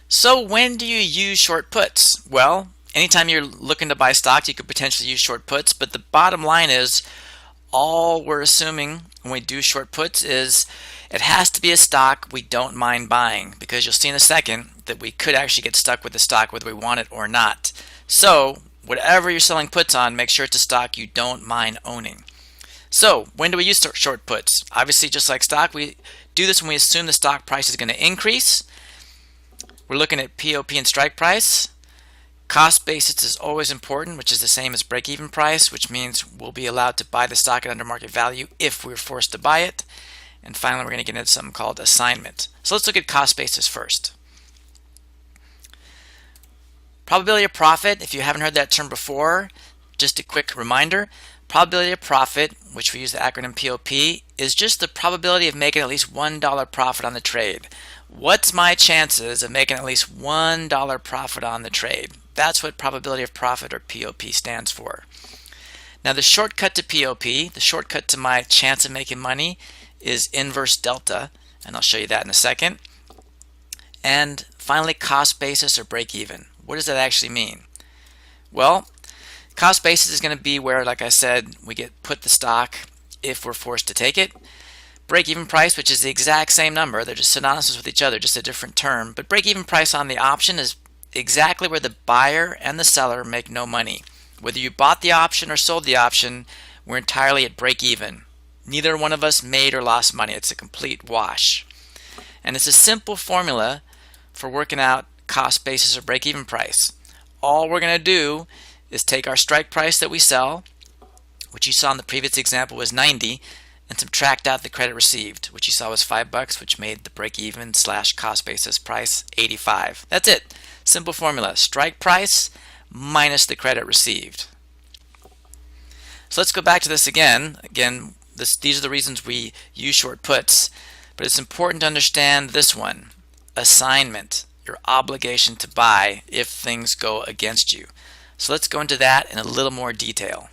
So when do you use short puts? Well, anytime you're looking to buy stock, you could potentially use short puts, but the bottom line is all we're assuming when we do short puts is it has to be a stock we don't mind buying, because you'll see in a second that we could actually get stuck with the stock whether we want it or not. So whatever you're selling puts on, make sure it's a stock you don't mind owning. So when do we use short puts? Obviously, just like stock, we do this when we assume the stock price is going to increase. We're looking at POP and strike price. Cost basis is always important, which is the same as break-even price, which means we'll be allowed to buy the stock at under market value if we're forced to buy it. And finally, we're going to get into something called assignment. So let's look at cost basis first. Probability of profit, if you haven't heard that term before, just a quick reminder. Probability of profit, which we use the acronym POP, is just the probability of making at least $1 profit on the trade. What's my chances of making at least $1 profit on the trade? That's what probability of profit, or POP, stands for. Now the shortcut to POP, the shortcut to my chance of making money, is inverse delta, and I'll show you that in a second. And finally, cost basis or break even. What does that actually mean? Well, cost basis is going to be where, like I said, we get put the stock if we're forced to take it. Break-even price, which is the exact same number, they're just synonymous with each other, just a different term. But break-even price on the option is exactly where the buyer and the seller make no money. Whether you bought the option or sold the option, we're entirely at break-even. Neither one of us made or lost money. It's a complete wash. And it's a simple formula for working out cost basis or break-even price. All we're going to do is take our strike price that we sell, which you saw in the previous example was 90, and subtract out the credit received, which you saw was $5, which made the break-even / cost basis price 85. That's it. Simple formula. Strike price minus the credit received. So let's go back to this again. These are the reasons we use short puts, but it's important to understand this one. Assignment, your obligation to buy if things go against you. So let's go into that in a little more detail.